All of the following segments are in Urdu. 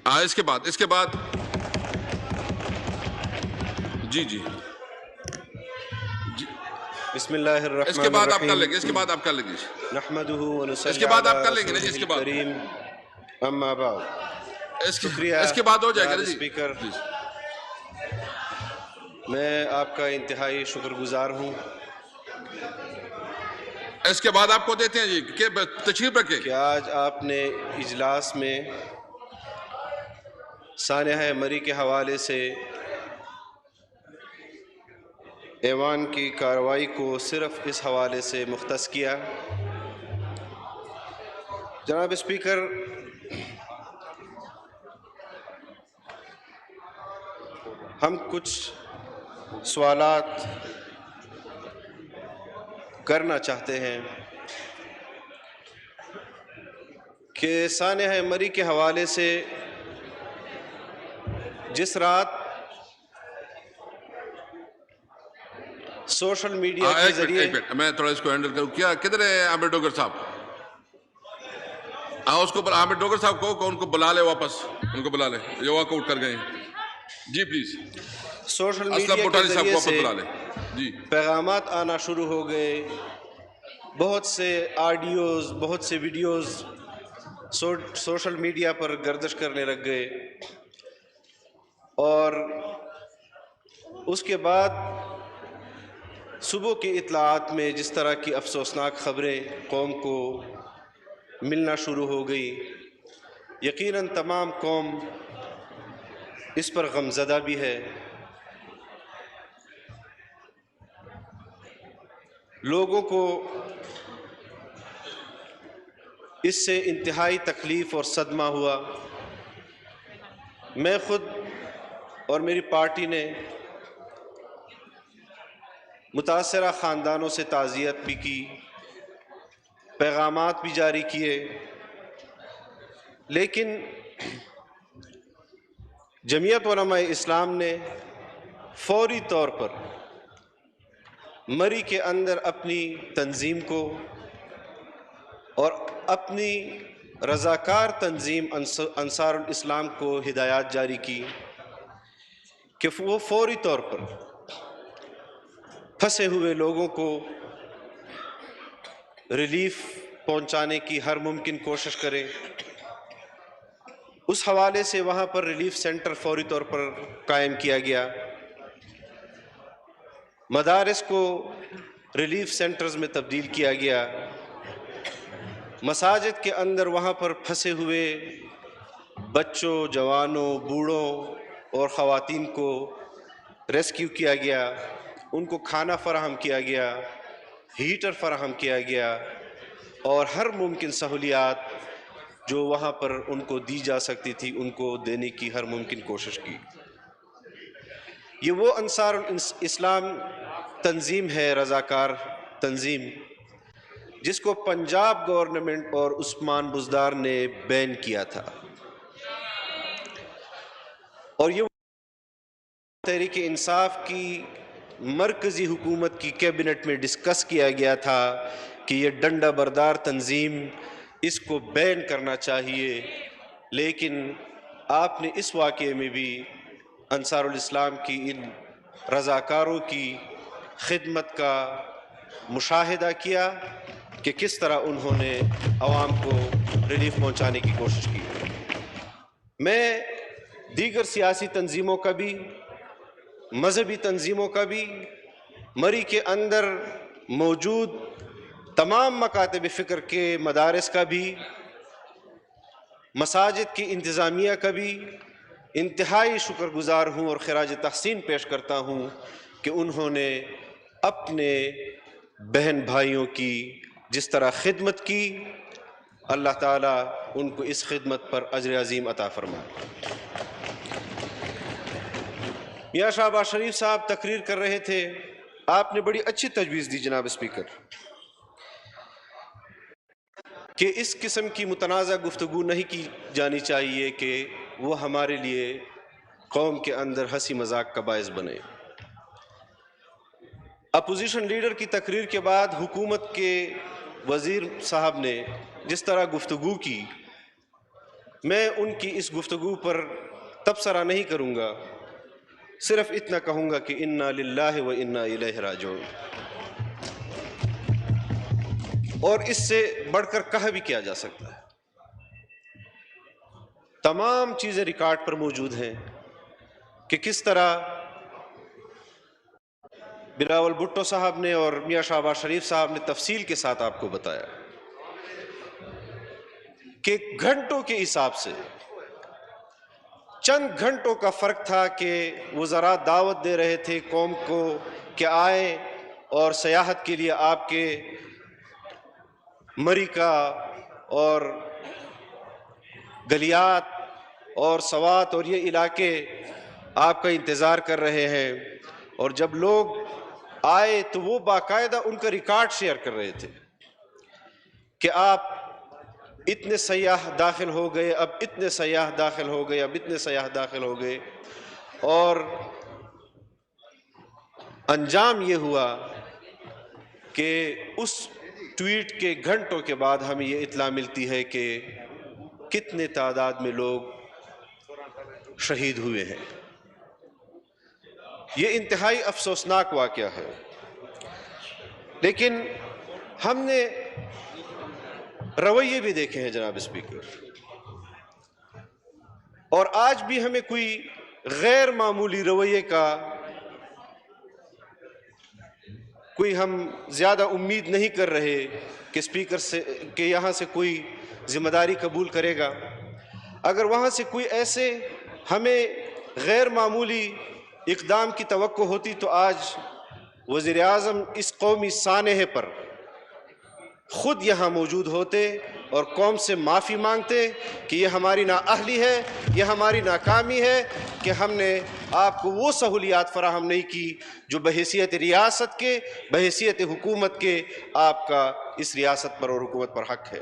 اس کے بعد جی جی بسم اللہ اس الرحمن کے بعد آپ کر الرحیم لیں گے، اس کے بعد آپ کر لیں گے، نحمدہ اس ونصلی کے بعد علی آپ کر لیں گے نا جی، رسولہ اس کے بعد الکریم اما بعد۔ شکریہ اس کے بعد ہو جائے گا جناب نا جی اسپیکر، جی۔ میں آپ کا انتہائی شکر گزار ہوں اس کے بعد آپ کو دیتے ہیں جی کہ تشریف رکھیں۔ کہ آج آپ نے اجلاس میں سانحہ مری کے حوالے سے ایوان کی کارروائی کو صرف اس حوالے سے مختص کیا۔ جناب اسپیکر، ہم کچھ سوالات کرنا چاہتے ہیں کہ سانحہ مری کے حوالے سے جس رات سوشل میڈیا کے ذریعے ایک منٹ میں تھوڑا اس کو ہینڈل کروں۔ کیا کدھر ہے عامر ڈوگر صاحب؟ اس کو عامر ڈوگر صاحب کو ان کو بلا لے واپس، ان کو بلا لے، یہ واک آؤٹ کر گئے ہیں جی پلیز۔ سوشل اسلم میڈیا کے بوٹانی صاحب ذریعے کو واپس سے بلا لے جی۔ پیغامات آنا شروع ہو گئے، بہت سے آڈیوز، بہت سے ویڈیوز سوشل میڈیا پر گردش کرنے لگ گئے، اور اس کے بعد صبح کی اطلاعات میں جس طرح کی افسوسناک خبریں قوم کو ملنا شروع ہو گئی، یقیناً تمام قوم اس پر غمزدہ بھی ہے۔ لوگوں کو اس سے انتہائی تکلیف اور صدمہ ہوا۔ میں خود اور میری پارٹی نے متاثرہ خاندانوں سے تعزیت بھی کی، پیغامات بھی جاری کیے، لیکن جمعیت علماء اسلام نے فوری طور پر مری کے اندر اپنی تنظیم کو اور اپنی رضاکار تنظیم انصار الاسلام کو ہدایات جاری کی کہ وہ فوری طور پر پھنسے ہوئے لوگوں کو ریلیف پہنچانے کی ہر ممکن کوشش کریں۔ اس حوالے سے وہاں پر ریلیف سینٹر فوری طور پر قائم کیا گیا، مدارس کو ریلیف سینٹرز میں تبدیل کیا گیا، مساجد کے اندر وہاں پر پھنسے ہوئے بچوں، جوانوں، بوڑھوں اور خواتین کو ریسکیو کیا گیا، ان کو کھانا فراہم کیا گیا، ہیٹر فراہم کیا گیا، اور ہر ممکن سہولیات جو وہاں پر ان کو دی جا سکتی تھی ان کو دینے کی ہر ممکن کوشش کی۔ یہ وہ انصار الاسلام تنظیم ہے، رضاکار تنظیم، جس کو پنجاب گورنمنٹ اور عثمان بزدار نے بین کیا تھا، اور یہ تحریک انصاف کی مرکزی حکومت کی کیبنٹ میں ڈسکس کیا گیا تھا کہ یہ ڈنڈا بردار تنظیم، اس کو بین کرنا چاہیے، لیکن آپ نے اس واقعے میں بھی انصار الاسلام کی ان رضاکاروں کی خدمت کا مشاہدہ کیا کہ کس طرح انہوں نے عوام کو ریلیف پہنچانے کی کوشش کی۔ میں دیگر سیاسی تنظیموں کا بھی، مذہبی تنظیموں کا بھی، مری کے اندر موجود تمام مکاتب فکر کے مدارس کا بھی، مساجد کی انتظامیہ کا بھی انتہائی شکر گزار ہوں اور خراج تحسین پیش کرتا ہوں کہ انہوں نے اپنے بہن بھائیوں کی جس طرح خدمت کی، اللہ تعالیٰ ان کو اس خدمت پر اجر عظیم عطا فرمائے۔ میاں شہباز شریف صاحب تقریر کر رہے تھے، آپ نے بڑی اچھی تجویز دی جناب اسپیکر کہ اس قسم کی متنازع گفتگو نہیں کی جانی چاہیے کہ وہ ہمارے لیے قوم کے اندر ہنسی مذاق کا باعث بنے۔ اپوزیشن لیڈر کی تقریر کے بعد حکومت کے وزیر صاحب نے جس طرح گفتگو کی، میں ان کی اس گفتگو پر تبصرہ نہیں کروں گا، صرف اتنا کہوں گا کہ انا للہ و انا الیہ راجعون، اور اس سے بڑھ کر کہا بھی کیا جا سکتا ہے۔ تمام چیزیں ریکارڈ پر موجود ہیں کہ کس طرح بلاول بھٹو صاحب نے اور میاں شہباز شریف صاحب نے تفصیل کے ساتھ آپ کو بتایا کہ گھنٹوں کے حساب سے، چند گھنٹوں کا فرق تھا کہ وزراء دعوت دے رہے تھے قوم کو کہ آئیں اور سیاحت کے لیے آپ کے مریکا اور گلیات اور سوات اور یہ علاقے آپ کا انتظار کر رہے ہیں، اور جب لوگ آئے تو وہ باقاعدہ ان کا ریکارڈ شیئر کر رہے تھے کہ آپ اتنے سیاح داخل ہو گئے، اب اتنے سیاح داخل ہو گئے، اب اتنے سیاح داخل ہو گئے، اور انجام یہ ہوا کہ اس ٹویٹ کے گھنٹوں کے بعد ہمیں یہ اطلاع ملتی ہے کہ کتنے تعداد میں لوگ شہید ہوئے ہیں۔ یہ انتہائی افسوسناک واقعہ ہے، لیکن ہم نے رویے بھی دیکھے ہیں جناب اسپیکر، اور آج بھی ہمیں کوئی غیر معمولی رویے کا کوئی ہم زیادہ امید نہیں کر رہے کہ اسپیکر سے کہ یہاں سے کوئی ذمہ داری قبول کرے گا۔ اگر وہاں سے کوئی ایسے ہمیں غیر معمولی اقدام کی توقع ہوتی تو آج وزیر اعظم اس قومی سانحے پر خود یہاں موجود ہوتے اور قوم سے معافی مانگتے کہ یہ ہماری نااہلی ہے، یہ ہماری ناکامی ہے کہ ہم نے آپ کو وہ سہولیات فراہم نہیں کی جو بحیثیت ریاست کے، بحیثیت حکومت کے آپ کا اس ریاست پر اور حکومت پر حق ہے۔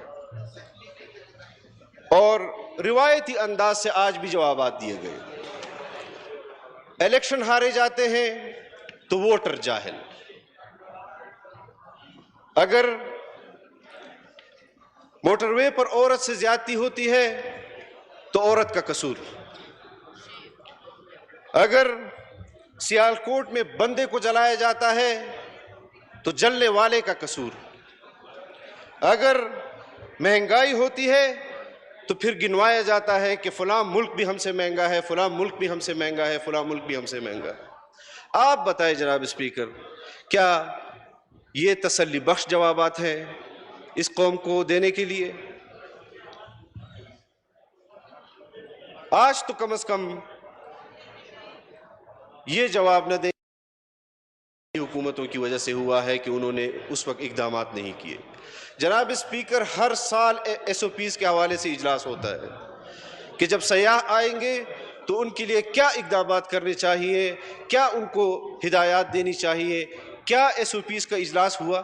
اور روایتی انداز سے آج بھی جوابات دیے گئے۔ الیکشن ہارے جاتے ہیں تو ووٹر جاہل، اگر موٹر وے پر عورت سے زیادتی ہوتی ہے تو عورت کا قصور، اگر سیالکوٹ میں بندے کو جلایا جاتا ہے تو جلنے والے کا قصور، اگر مہنگائی ہوتی ہے تو پھر گنوایا جاتا ہے کہ فلاں ملک بھی ہم سے مہنگا ہے، فلاں ملک بھی ہم سے مہنگا ہے، فلاں ملک بھی ہم سے مہنگا ہے۔ آپ بتائیں جناب اسپیکر، کیا یہ تسلی بخش جوابات ہیں اس قوم کو دینے کے لیے؟ آج تو کم از کم یہ جواب نہ دیں حکومتوں کی وجہ سے ہوا ہے کہ انہوں نے اس وقت اقدامات نہیں کیے۔ جناب اسپیکر، ہر سال ایس او پیز کے حوالے سے اجلاس ہوتا ہے کہ جب سیاح آئیں گے تو ان کے لیے کیا اقدامات کرنے چاہیے، کیا ان کو ہدایات دینی چاہیے۔ کیا ایس او پیز کا اجلاس ہوا؟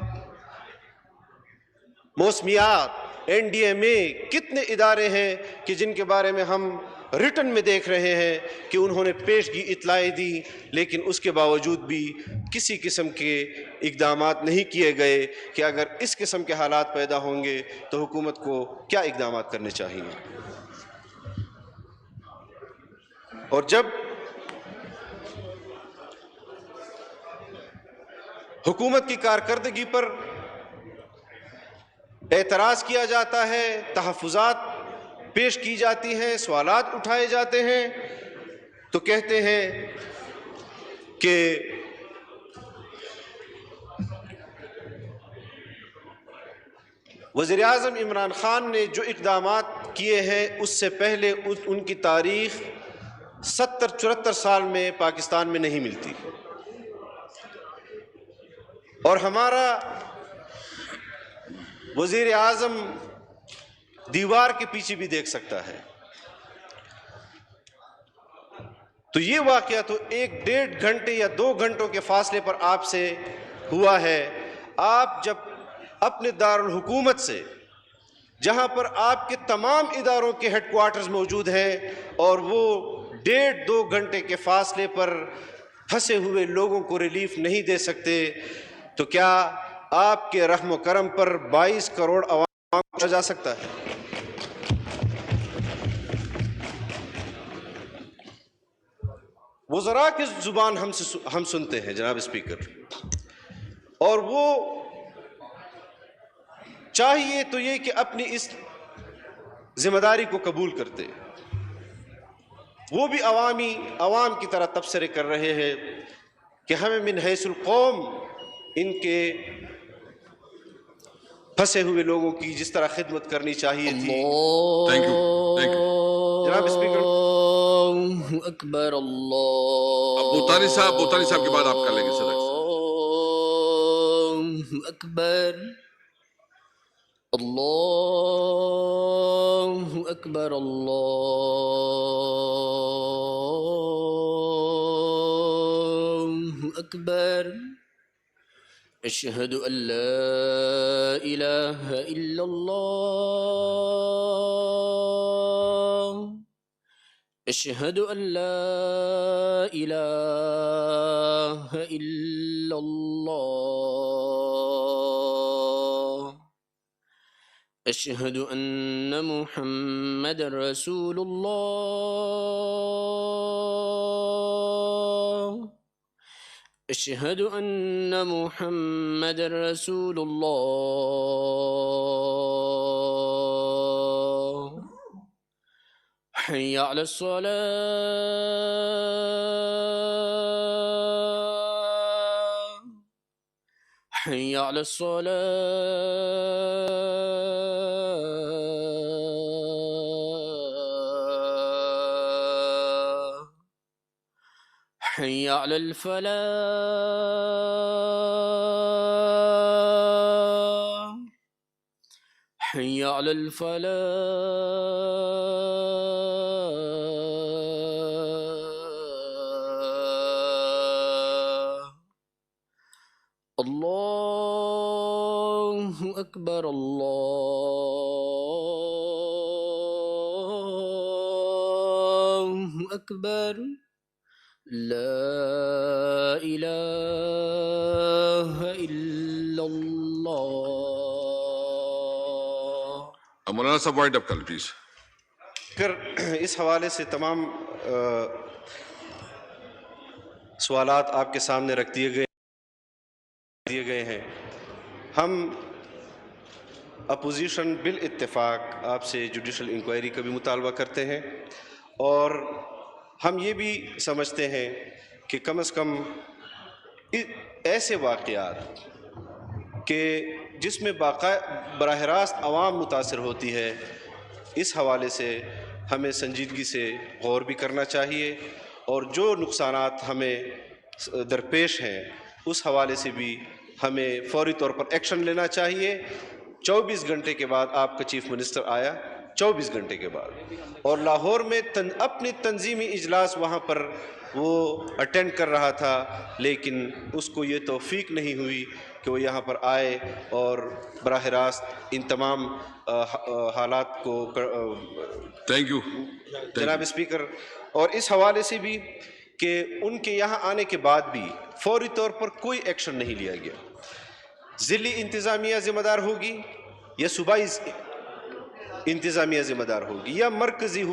موسمیات، این ڈی ایم اے، کتنے ادارے ہیں کہ جن کے بارے میں ہم ریٹن میں دیکھ رہے ہیں کہ انہوں نے پیشگی اطلاعیں دی، لیکن اس کے باوجود بھی کسی قسم کے اقدامات نہیں کیے گئے کہ اگر اس قسم کے حالات پیدا ہوں گے تو حکومت کو کیا اقدامات کرنے چاہیے۔ اور جب حکومت کی کارکردگی پر اعتراض کیا جاتا ہے، تحفظات پیش کی جاتی ہیں، سوالات اٹھائے جاتے ہیں، تو کہتے ہیں کہ وزیر اعظم عمران خان نے جو اقدامات کیے ہیں اس سے پہلے ان کی تاریخ 70-74 سال میں پاکستان میں نہیں ملتی، اور ہمارا وزیر اعظم دیوار کے پیچھے بھی دیکھ سکتا ہے۔ تو یہ واقعہ تو 1-1.5 گھنٹے یا 2 گھنٹوں کے فاصلے پر آپ سے ہوا ہے۔ آپ جب اپنے دارالحکومت سے، جہاں پر آپ کے تمام اداروں کے ہیڈ کوارٹرز موجود ہیں، اور وہ 1.5-2 گھنٹے کے فاصلے پر پھنسے ہوئے لوگوں کو ریلیف نہیں دے سکتے، تو کیا آپ کے رحم و کرم پر 22 کروڑ عوام کو جا سکتا ہے؟ وزراء کی زبان ہم سنتے ہیں جناب اسپیکر، اور وہ چاہیے تو یہ کہ اپنی اس ذمہ داری کو قبول کرتے، وہ بھی عوام کی طرح تبصرے کر رہے ہیں کہ ہمیں من حیث القوم ان کے پھنسے ہوئے لوگوں کی جس طرح خدمت کرنی چاہیے تھی۔ تھینک یو جناب اسپیکر، اللہ اکبر، اللہ بوتانی صاحب کے بعد آپ کر لیں گے صدق اللہ اکبر، اللہ اکبر، اللہ اکبر، اشہد ان لا الہ الا اللہ، اشہد ان لا الہ الا اللہ، اشہد ان محمد رسول اللہ، اشہد ان محمد رسول اللہ، حی علی الصلاة، حی علی الصلاة، حی علی الفلاح، حی علی الفلاح، اللہ اکبر، اللہ اکبر، لا الہ الا اللہ۔ مولانا صاحب وائنڈ اپ کر لیں پلیز۔ اس حوالے سے تمام سوالات آپ کے سامنے رکھ دیے گئے ہیں۔ ہم اپوزیشن بالاتفاق آپ سے جوڈیشل انکوائری کا بھی مطالبہ کرتے ہیں، اور ہم یہ بھی سمجھتے ہیں کہ کم از کم ایسے واقعات کہ جس میں براہ راست عوام متاثر ہوتی ہے، اس حوالے سے ہمیں سنجیدگی سے غور بھی کرنا چاہیے، اور جو نقصانات ہمیں درپیش ہیں اس حوالے سے بھی ہمیں فوری طور پر ایکشن لینا چاہیے۔ 24 گھنٹے کے بعد آپ کا چیف منسٹر آیا، 24 گھنٹے کے بعد، اور لاہور میں اپنی تنظیمی اجلاس وہاں پر وہ اٹینڈ کر رہا تھا، لیکن اس کو یہ توفیق نہیں ہوئی کہ وہ یہاں پر آئے اور براہ راست ان تمام حالات کو تھینک یو جناب اسپیکر، اور اس حوالے سے بھی کہ ان کے یہاں آنے کے بعد بھی فوری طور پر کوئی ایکشن نہیں لیا گیا۔ ضلعی انتظامیہ ذمہ دار ہوگی یا صوبائی انتظامیہ ذمہ دار ہوگی یا مرکزی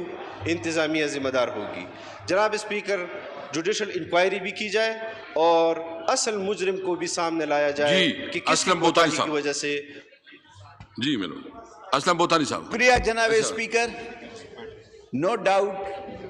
انتظامیہ ذمہ دار ہوگی؟ جناب اسپیکر، جوڈیشل انکوائری بھی کی جائے اور اصل مجرم کو بھی سامنے لایا جائے کہ کس اسلم بوتانی کی صاحب وجہ سے۔ جی اسلم بوتانی صاحب۔ شکریہ جناب اسپیکر، نو ڈاؤٹ